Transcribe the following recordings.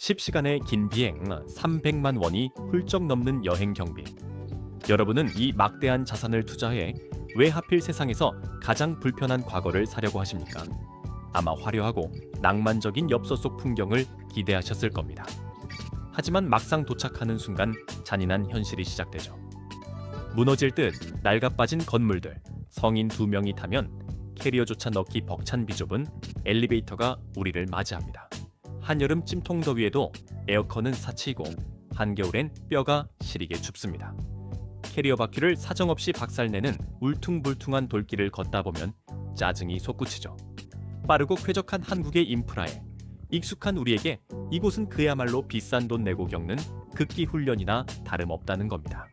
10시간의 긴 비행, 300만 원이 훌쩍 넘는 여행 경비. 여러분은 이 막대한 자산을 투자해 왜 하필 세상에서 가장 불편한 과거를 사려고 하십니까? 아마 화려하고 낭만적인 엽서 속 풍경을 기대하셨을 겁니다. 하지만 막상 도착하는 순간 잔인한 현실이 시작되죠. 무너질 듯 낡아빠진 건물들, 성인 2명이 타면 캐리어조차 넣기 벅찬 비좁은 엘리베이터가 우리를 맞이합니다. 한여름 찜통더위에도 에어컨은 사치이고 한겨울엔 뼈가 시리게 춥습니다. 캐리어 바퀴를 사정없이 박살내는 울퉁불퉁한 돌길을 걷다 보면 짜증이 솟구치죠. 빠르고 쾌적한 한국의 인프라에 익숙한 우리에게 이곳은 그야말로 비싼 돈 내고 겪는 극기 훈련이나 다름없다는 겁니다.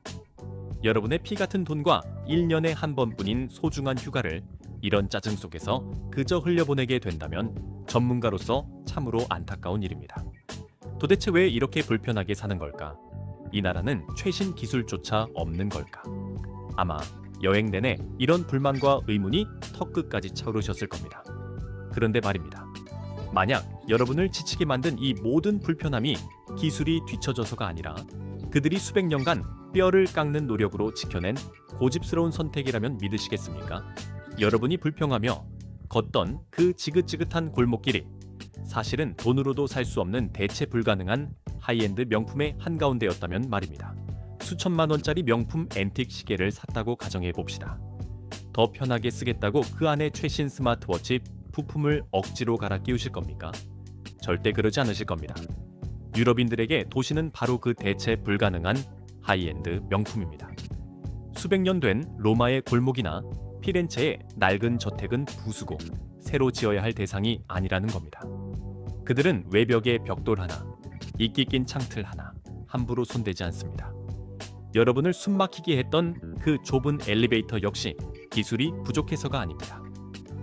여러분의 피 같은 돈과 1년에 한 번뿐인 소중한 휴가를 이런 짜증 속에서 그저 흘려보내게 된다면 전문가로서 참으로 안타까운 일입니다. 도대체 왜 이렇게 불편하게 사는 걸까? 이 나라는 최신 기술조차 없는 걸까? 아마 여행 내내 이런 불만과 의문이 턱끝까지 차오르셨을 겁니다. 그런데 말입니다. 만약 여러분을 지치게 만든 이 모든 불편함이 기술이 뒤처져서가 아니라 그들이 수백 년간 뼈를 깎는 노력으로 지켜낸 고집스러운 선택이라면 믿으시겠습니까? 여러분이 불평하며 걷던 그 지긋지긋한 골목길이 사실은 돈으로도 살 수 없는 대체 불가능한 하이엔드 명품의 한가운데였다면 말입니다. 수천만 원짜리 명품 앤틱 시계를 샀다고 가정해 봅시다. 더 편하게 쓰겠다고 그 안에 최신 스마트워치 부품을 억지로 갈아 끼우실 겁니까? 절대 그러지 않으실 겁니다. 유럽인들에게 도시는 바로 그 대체 불가능한 하이엔드 명품입니다. 수백 년 된 로마의 골목이나 피렌체의 낡은 저택은 부수고 새로 지어야 할 대상이 아니라는 겁니다. 그들은 외벽에 벽돌 하나, 이끼 낀 창틀 하나 함부로 손대지 않습니다. 여러분을 숨막히게 했던 그 좁은 엘리베이터 역시 기술이 부족해서가 아닙니다.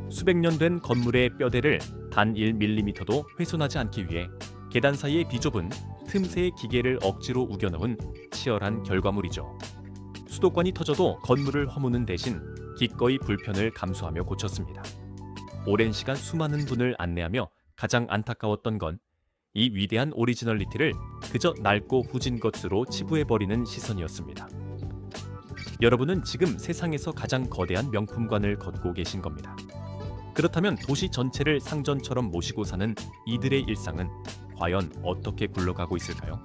수백 년 된 건물의 뼈대를 단 1mm도 훼손하지 않기 위해 계단 사이의 비좁은 틈새의 기계를 억지로 우겨넣은 치열한 결과물이죠. 수도권이 터져도 건물을 허무는 대신 기꺼이 불편을 감수하며 고쳤습니다. 오랜 시간 수많은 분을 안내하며 가장 안타까웠던 건 이 위대한 오리지널리티를 그저 낡고 후진 것으로 치부해버리는 시선이었습니다. 여러분은 지금 세상에서 가장 거대한 명품관을 걷고 계신 겁니다. 그렇다면 도시 전체를 상전처럼 모시고 사는 이들의 일상은 과연 어떻게 굴러가고 있을까요?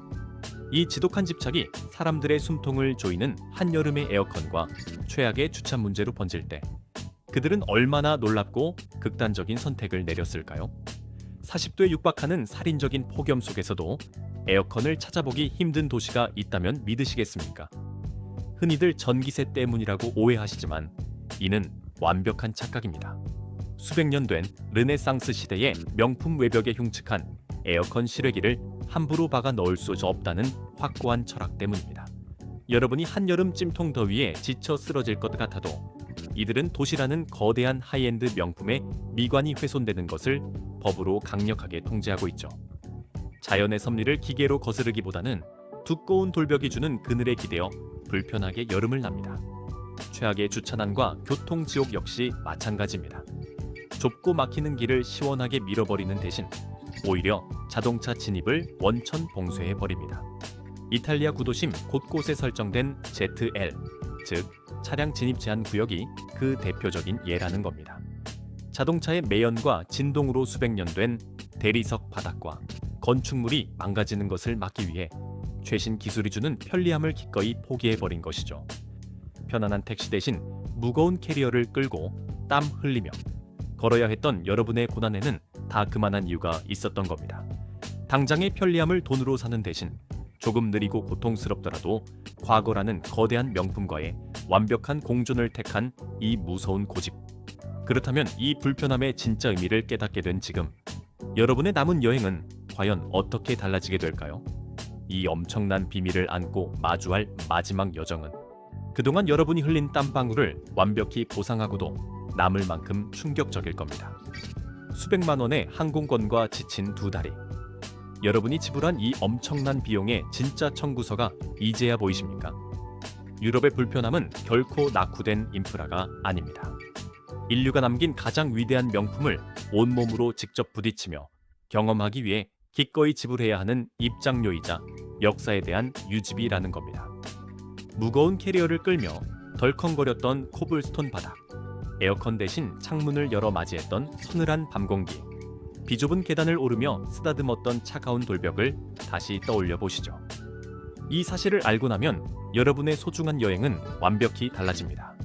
이 지독한 집착이 사람들의 숨통을 조이는 한여름의 에어컨과 최악의 주차 문제로 번질 때 그들은 얼마나 놀랍고 극단적인 선택을 내렸을까요? 40도에 육박하는 살인적인 폭염 속에서도 에어컨을 찾아보기 힘든 도시가 있다면 믿으시겠습니까? 흔히들 전기세 때문이라고 오해하시지만 이는 완벽한 착각입니다. 수백 년 된 르네상스 시대의 명품 외벽에 흉측한 에어컨 실외기를 함부로 박아 넣을 수 없다는 확고한 철학 때문입니다. 여러분이 한여름 찜통 더위에 지쳐 쓰러질 것 같아도 이들은 도시라는 거대한 하이엔드 명품의 미관이 훼손되는 것을 법으로 강력하게 통제하고 있죠. 자연의 섭리를 기계로 거스르기보다는 두꺼운 돌벽이 주는 그늘에 기대어 불편하게 여름을 납니다. 최악의 주차난과 교통지옥 역시 마찬가지입니다. 좁고 막히는 길을 시원하게 밀어버리는 대신 오히려 자동차 진입을 원천 봉쇄해버립니다. 이탈리아 구도심 곳곳에 설정된 ZL, 즉 차량 진입 제한 구역이 그 대표적인 예라는 겁니다. 자동차의 매연과 진동으로 수백 년 된 대리석 바닥과 건축물이 망가지는 것을 막기 위해 최신 기술이 주는 편리함을 기꺼이 포기해버린 것이죠. 편안한 택시 대신 무거운 캐리어를 끌고 땀 흘리며 걸어야 했던 여러분의 고난에는 다 그만한 이유가 있었던 겁니다. 당장의 편리함을 돈으로 사는 대신 조금 느리고 고통스럽더라도 과거라는 거대한 명품과의 완벽한 공존을 택한 이 무서운 고집. 그렇다면 이 불편함의 진짜 의미를 깨닫게 된 지금 여러분의 남은 여행은 과연 어떻게 달라지게 될까요? 이 엄청난 비밀을 안고 마주할 마지막 여정은 그동안 여러분이 흘린 땀방울을 완벽히 보상하고도 남을 만큼 충격적일 겁니다. 수백만 원의 항공권과 지친 2다리. 여러분이 지불한 이 엄청난 비용의 진짜 청구서가 이제야 보이십니까? 유럽의 불편함은 결코 낙후된 인프라가 아닙니다. 인류가 남긴 가장 위대한 명품을 온몸으로 직접 부딪히며 경험하기 위해 기꺼이 지불해야 하는 입장료이자 역사에 대한 유지비라는 겁니다. 무거운 캐리어를 끌며 덜컹거렸던 코블스톤 바닥, 에어컨 대신 창문을 열어 맞이했던 서늘한 밤 공기, 비좁은 계단을 오르며 쓰다듬었던 차가운 돌벽을 다시 떠올려 보시죠. 이 사실을 알고 나면 여러분의 소중한 여행은 완벽히 달라집니다.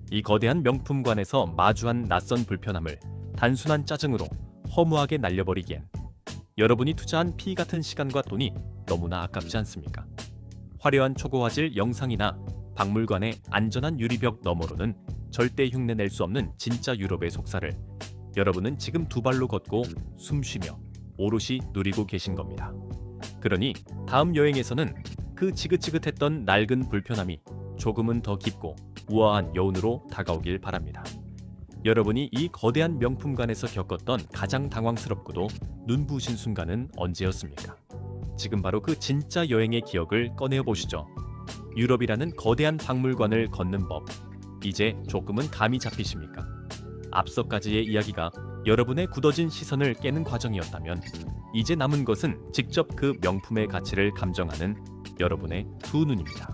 이 거대한 명품관에서 마주한 낯선 불편함을 단순한 짜증으로 허무하게 날려버리기엔 여러분이 투자한 피 같은 시간과 돈이 너무나 아깝지 않습니까? 화려한 초고화질 영상이나 박물관의 안전한 유리벽 너머로는 절대 흉내낼 수 없는 진짜 유럽의 속살을 여러분은 지금 두 발로 걷고 숨쉬며 오롯이 누리고 계신 겁니다. 그러니 다음 여행에서는 그 지긋지긋했던 낡은 불편함이 조금은 더 깊고 우아한 여운으로 다가오길 바랍니다. 여러분이 이 거대한 명품관에서 겪었던 가장 당황스럽고도 눈부신 순간은 언제였습니까? 지금 바로 그 진짜 여행의 기억을 꺼내어 보시죠. 유럽이라는 거대한 박물관을 걷는 법, 이제 조금은 감이 잡히십니까? 앞서까지의 이야기가 여러분의 굳어진 시선을 깨는 과정이었다면 이제 남은 것은 직접 그 명품의 가치를 감정하는 여러분의 두 눈입니다.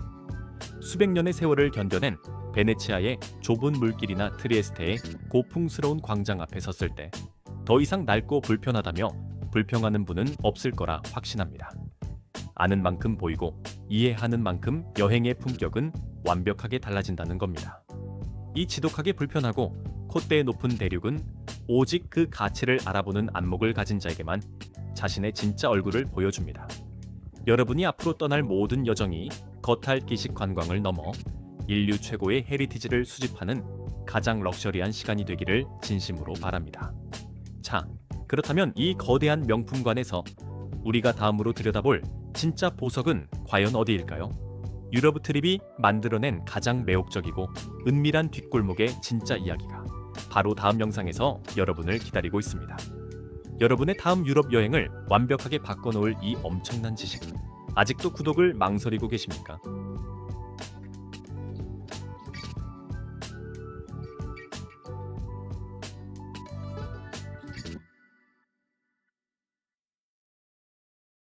수백 년의 세월을 견뎌낸 베네치아의 좁은 물길이나 트리에스테의 고풍스러운 광장 앞에 섰을 때 더 이상 낡고 불편하다며 불평하는 분은 없을 거라 확신합니다. 아는 만큼 보이고 이해하는 만큼 여행의 품격은 완벽하게 달라진다는 겁니다. 이 지독하게 불편하고 콧대에 높은 대륙은 오직 그 가치를 알아보는 안목을 가진 자에게만 자신의 진짜 얼굴을 보여줍니다. 여러분이 앞으로 떠날 모든 여정이 겉핥기식 관광을 넘어 인류 최고의 헤리티지를 수집하는 가장 럭셔리한 시간이 되기를 진심으로 바랍니다. 자, 그렇다면 이 거대한 명품관에서 우리가 다음으로 들여다볼 진짜 보석은 과연 어디일까요? 유럽 트립이 만들어낸 가장 매혹적이고 은밀한 뒷골목의 진짜 이야기가 바로 다음 영상에서 여러분을 기다리고 있습니다. 여러분의 다음 유럽 여행을 완벽하게 바꿔놓을 이 엄청난 지식, 아직도 구독을 망설이고 계십니까?